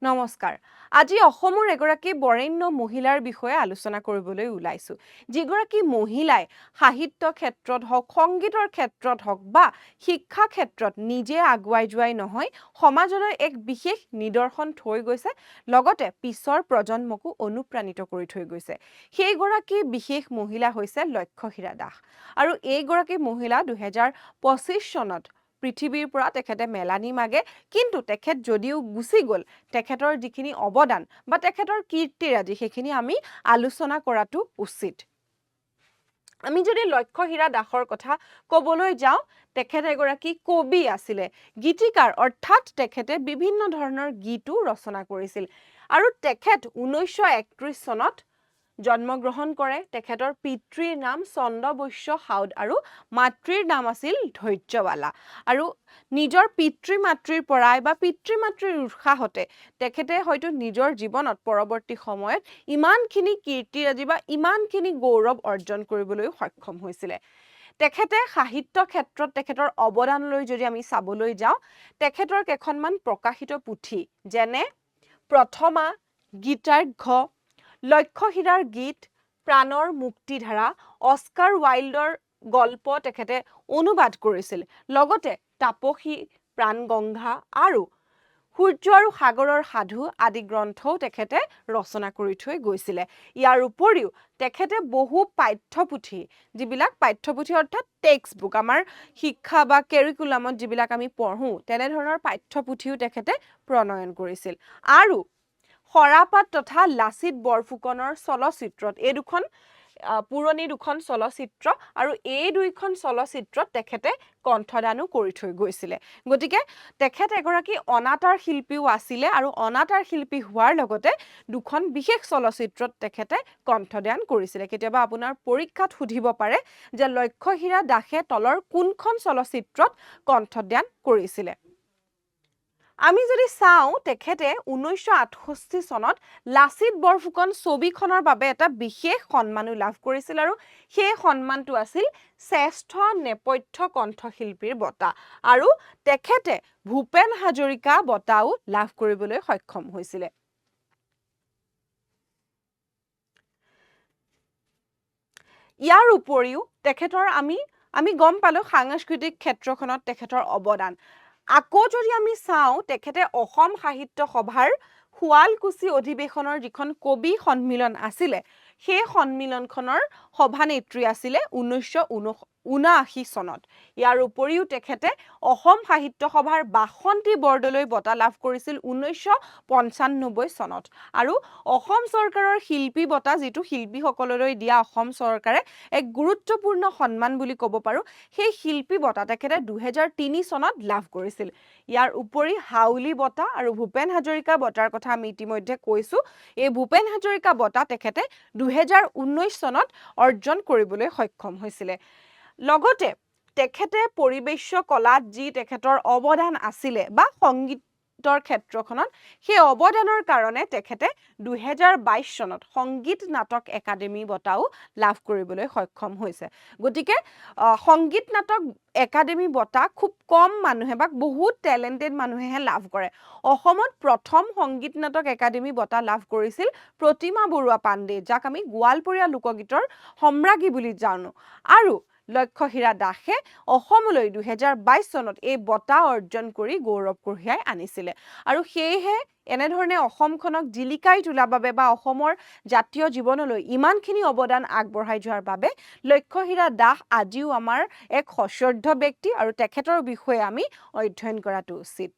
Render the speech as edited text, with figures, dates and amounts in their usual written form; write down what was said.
নমস্কাৰ। আজি অসমৰ এগৰাকী বৰেণ্য মহিলাৰ বিষয়ে আলোচনা কৰিবলৈ ওলাইছো। যিগৰাকী মহিলাই সাহিত্য ক্ষেত্ৰত হওক, সংগীতৰ ক্ষেত্ৰত হওক বা শিক্ষা ক্ষেত্ৰত নিজে আগুৱাই যোৱাই নহয়, সমাজলৈ এক বিশেষ নিদৰ্শন থৈ গৈছে, লগতে পিছৰ প্ৰজন্মকো অনুপ্ৰাণিত কৰি থৈ গৈছে। সেইগৰাকী বিশেষ মহিলা হৈছে লক্ষ্যহীৰা দাস। আৰু এইগৰাকী মহিলা 2025 চনত পৃথিৱীৰ পৰা তেখেতে মেলানি মাগে, কিন্তু তেখেত যদিও গুচি গ'ল, তেখেতৰ যিখিনি অৱদান বা তেখেতৰ কীৰ্তিৰাজি সেইখিনি আমি আলোচনা কৰাটো উচিত। আমি যদি লক্ষ্যহীৰা দাসৰ কথা ক'বলৈ যাওঁ, তেখেত এগৰাকী কবি আছিলে, গীতিকাৰ, অৰ্থাৎ তেখেতে বিভিন্ন ধৰণৰ গীতো ৰচনা কৰিছিল। আৰু তেখেত 1931 চনত জন্মগ্ৰহণ কৰে। তেখেতৰ পিতৃৰ নাম চন্দ্ৰবৈশ্য সাউদ আৰু মাতৃৰ নাম আছিল ধৈৰ্যবালা। আৰু নিজৰ পিতৃ মাতৃৰ পৰাই বা পিতৃ মাতৃৰ উৎসাহতে তেখেতে হয়তো নিজৰ জীৱনত পৰৱৰ্তী সময়ত ইমানখিনি কীৰ্তিৰাজি বা ইমানখিনি গৌৰৱ অৰ্জন কৰিবলৈ সক্ষম হৈছিলে। তেখেতে সাহিত্য ক্ষেত্ৰত তেখেতৰ অৱদানলৈ যদি আমি চাবলৈ যাওঁ, তেখেতৰ কেইখনমান প্ৰকাশিত পুথি যেনে প্ৰথমা, গীতাৰ্ঘ, লক্ষ্যহীৰাৰ গীত, প্ৰাণৰ মুক্তিধাৰা, অস্কাৰ ৱাইল্ডৰ গল্প তেখেতে অনুবাদ কৰিছিল। লগতে তাপসী, প্ৰাণগংগা আৰু সূৰ্য আৰু সাগৰৰ সাধু আদি গ্ৰন্থও তেখেতে ৰচনা কৰি থৈ গৈছিলে। ইয়াৰ উপৰিও তেখেতে বহু পাঠ্যপুথি, যিবিলাক পাঠ্যপুথি অৰ্থাৎ টেক্সট বুক, আমাৰ শিক্ষা বা কেৰিকুলামত যিবিলাক আমি পঢ়োঁ, তেনেধৰণৰ পাঠ্যপুথিও তেখেতে প্ৰণয়ন কৰিছিল। আৰু শৰাপাত তথা লাচিত বৰফুকনৰ চলচ্চিত্ৰত, এই দুখন পুৰণি দুখন চলচ্চিত্ৰ, আৰু এই দুইখন চলচ্চিত্ৰত তেখেতে কণ্ঠদানো কৰি থৈ গৈছিলে। গতিকে তেখেত এগৰাকী অনাতাঁৰ শিল্পীও আছিলে, আৰু অনাতাঁৰ শিল্পী হোৱাৰ লগতে দুখন বিশেষ চলচ্চিত্ৰত তেখেতে কণ্ঠদান কৰিছিলে। কেতিয়াবা আপোনাৰ পৰীক্ষাত সুধিব পাৰে যে লক্ষ্যহীৰা দাসে তলৰ কোনখন চলচ্চিত্ৰত কণ্ঠদান কৰিছিলে। আমি যদি চাওঁ, তেখেতে 1968 চনত লাচিত বৰফুকন ছবিখনৰ বাবে এটা বিশেষ সন্মানো লাভ কৰিছিল, আৰু সেই সন্মানটো আছিল শ্ৰেষ্ঠ নেপথ্য কণ্ঠশিল্পীৰ বঁটা। আৰু তেখেতে ভূপেন হাজৰিকা বঁটাও লাভ কৰিবলৈ সক্ষম হৈছিলে। ইয়াৰ উপৰিও তেখেতৰ আমি গম পালোঁ সাংস্কৃতিক ক্ষেত্ৰখনত তেখেতৰ অৱদান। আকৌ যদি আমি চাওঁ, তেখেতে অসম সাহিত্য সভাৰ শুৱালকুছি অধিৱেশনৰ যিখন কবি সন্মিলন আছিলে, সেই সন্মিলনখনৰ সভানেত্ৰী আছিলে 1979 চনত। ইয়াৰ উপৰিও তেখেতে অসম সাহিত্য সভাৰ বাসন্তী বৰদলৈ বঁটা লাভ কৰিছিল 1995 চনত। আৰু অসম চৰকাৰৰ শিল্পী বঁটা, যিটো শিল্পীসকললৈ দিয়া অসম চৰকাৰে এক গুৰুত্বপূৰ্ণ সন্মান বুলি ক'ব পাৰোঁ, সেই শিল্পী বঁটা তেখেতে 2003 চনত লাভ কৰিছিল। ইয়াৰ উপৰি হাউলি বঁটা আৰু ভূপেন হাজৰিকা বঁটাৰ কথা আমি ইতিমধ্যে কৈছোঁ। এই ভূপেন হাজৰিকা বঁটা তেখেতে 2019 চনত অৰ্জন কৰিবলৈ সক্ষম হৈছিলে। লগতে তেখেতে পৰিৱেশ্য কলাত যি তেখেতৰ অৱদান আছিলে বা সংগীতৰ ক্ষেত্ৰখনত, সেই অৱদানৰ কাৰণে তেখেতে 2022 চনত সংগীত নাটক একাডেমী বঁটাও লাভ কৰিবলৈ সক্ষম হৈছে। গতিকে সংগীত নাটক একাডেমী বঁটা খুব কম মানুহে বা বহুত টেলেণ্টেড মানুহেহে লাভ কৰে। অসমত প্ৰথম সংগীত নাটক একাডেমী বঁটা লাভ কৰিছিল প্ৰতিমা বৰুৱা পাণ্ডে, যাক আমি গোৱালপৰীয়া লোকগীতৰ সম্ৰাজ্ঞী বুলি জানো। আৰু লক্ষ্যহীৰা দাসে অসমলৈ 2022 চনত এই বঁটা অৰ্জন কৰি গৌৰৱ কঢ়িয়াই আনিছিলে। আৰু সেয়েহে এনেধৰণে অসমখনক জিলিকাই তোলাৰ বাবে বা অসমৰ জাতীয় জীৱনলৈ ইমানখিনি অৱদান আগবঢ়াই যোৱাৰ বাবে লক্ষ্যহীৰা দাস আজিও আমাৰ এক সশ্ৰদ্ধ ব্যক্তি, আৰু তেখেতৰ বিষয়ে আমি অধ্যয়ন কৰাটো উচিত।